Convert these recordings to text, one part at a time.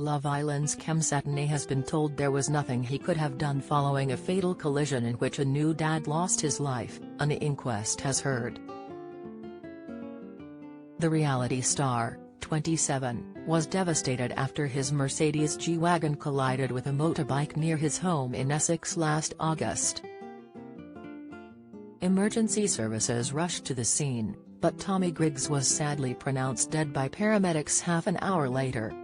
Love Island's Kem Cetinay has been told there was nothing he could have done following a fatal collision in which a new dad lost his life, an inquest has heard. The reality star, 27, was devastated after his Mercedes G-Wagon collided with a motorbike near his home in Essex last August. Emergency services rushed to the scene, but Tommy Griggs was sadly pronounced dead by paramedics half an hour later.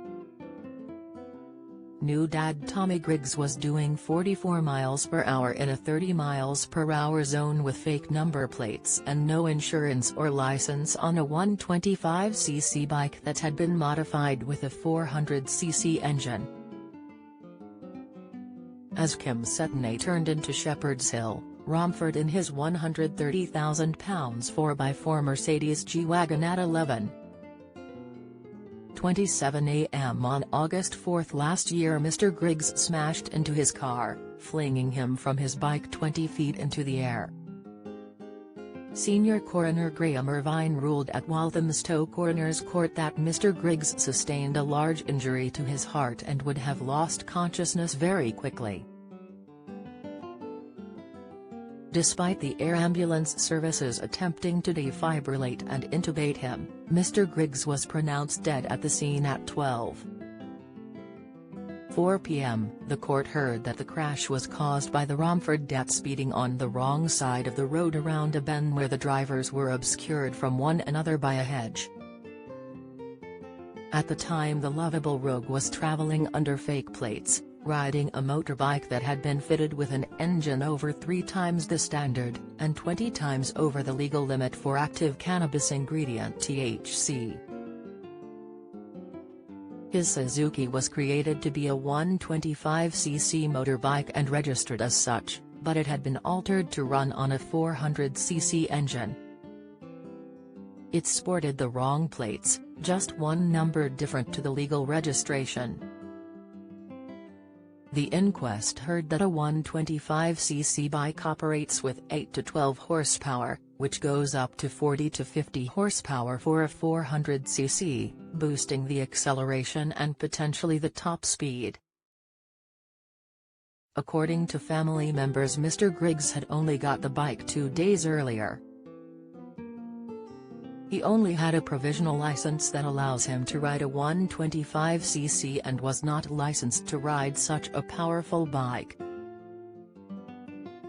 New dad Tommy Griggs was doing 44 miles per hour in a 30 miles per hour zone with fake number plates and no insurance or license on a 125cc bike that had been modified with a 400cc engine. As Kem Cetinay turned into Shepherd's Hill, Romford in his £130,000 4x4 Mercedes G-Wagon at 11:27 a.m. on August 4 last year, Mr. Griggs smashed into his car, flinging him from his bike 20 feet into the air. Senior Coroner Graham Irvine ruled at Walthamstow Coroner's Court that Mr. Griggs sustained a large injury to his heart and would have lost consciousness very quickly. Despite the air ambulance services attempting to defibrillate and intubate him, Mr. Griggs was pronounced dead at the scene at 12:04 p.m. The court heard that the crash was caused by the Romford dad speeding on the wrong side of the road around a bend where the drivers were obscured from one another by a hedge. At the time, the lovable rogue was traveling under fake plates, riding a motorbike that had been fitted with an engine over 3 times the standard, and 20 times over the legal limit for active cannabis ingredient THC. His Suzuki was created to be a 125cc motorbike and registered as such, but it had been altered to run on a 400cc engine. It sported the wrong plates, just one number different to the legal registration. The inquest heard that a 125cc bike operates with 8 to 12 horsepower, which goes up to 40 to 50 horsepower for a 400cc, boosting the acceleration and potentially the top speed. According to family members, Mr. Griggs had only got the bike 2 days earlier. He only had a provisional license that allows him to ride a 125cc and was not licensed to ride such a powerful bike.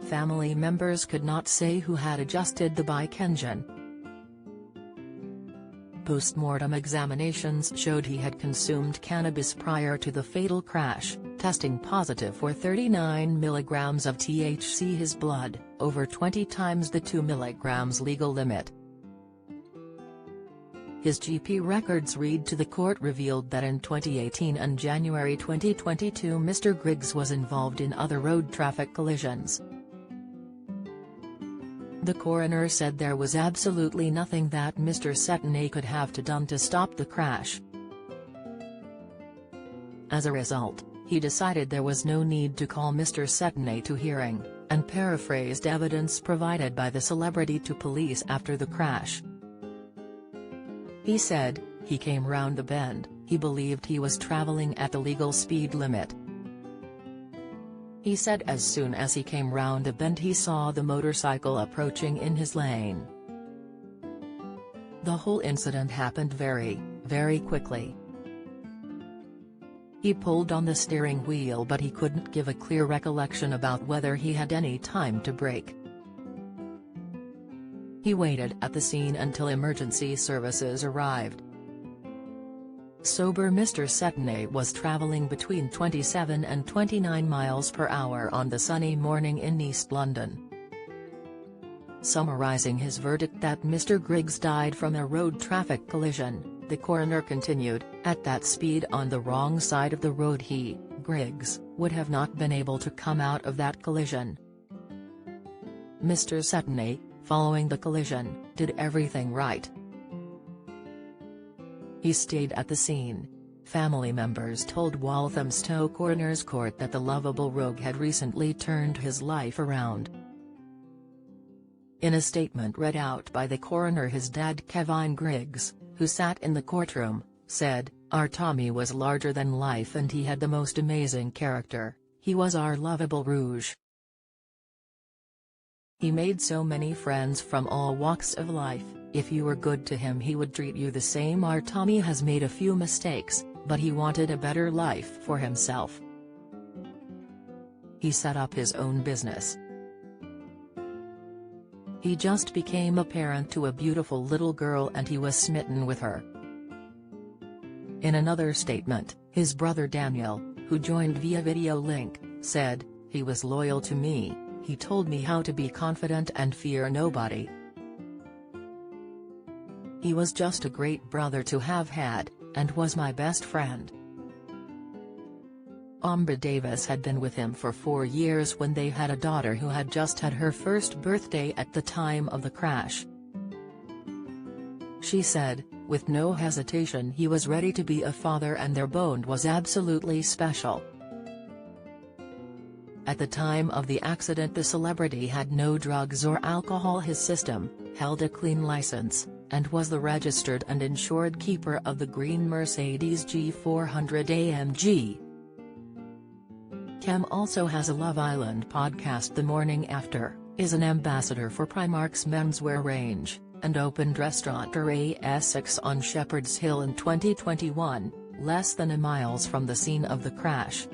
Family members could not say who had adjusted the bike engine. Post-mortem examinations showed he had consumed cannabis prior to the fatal crash, testing positive for 39 mg of THC, his blood, over 20 times the 2 mg legal limit. His GP records read to the court revealed that in 2018 and January 2022 Mr. Griggs was involved in other road traffic collisions. The coroner said there was absolutely nothing that Mr. Cetinay could have done to stop the crash. As a result, he decided there was no need to call Mr. Cetinay to hearing, and paraphrased evidence provided by the celebrity to police after the crash. He said, "He came round the bend, he believed he was traveling at the legal speed limit. He said as soon as he came round the bend he saw the motorcycle approaching in his lane. The whole incident happened very, very quickly. He pulled on the steering wheel but he couldn't give a clear recollection about whether he had any time to brake. He waited at the scene until emergency services arrived." Sober Mr. Cetinay was travelling between 27 and 29 miles per hour on the sunny morning in East London. Summarising his verdict that Mr. Griggs died from a road traffic collision, the coroner continued, "At that speed on the wrong side of the road he, Griggs, would have not been able to come out of that collision. Mr. Cetinay, following the collision, did everything right. He stayed at the scene." Family members told Walthamstow Coroner's Court that the lovable rogue had recently turned his life around. In a statement read out by the coroner, his dad Kevin Griggs, who sat in the courtroom, said, Our Tommy was larger than life and he had the most amazing character. He was our lovable Rouge. He made so many friends from all walks of life. If you were good to him he would treat you the same. Our Tommy has made a few mistakes, but he wanted a better life for himself. He set up his own business. He just became a parent to a beautiful little girl and he was smitten with her. In another statement, his brother Daniel, who joined via video link, said, "He was loyal to me, he told me how to be confident and fear nobody. He was just a great brother to have had, and was my best friend." Amber Davis had been with him for 4 years when they had a daughter who had just had her first birthday at the time of the crash. She said, with no hesitation he was ready to be a father and their bond was absolutely special. At the time of the accident the celebrity had no drugs or alcohol. His system, held a clean license, and was the registered and insured keeper of the green Mercedes G400 AMG. Kem also has a Love Island podcast The Morning After, is an ambassador for Primark's menswear range, and opened Restaurant Essex on Shepherd's Hill in 2021, less than a mile from the scene of the crash.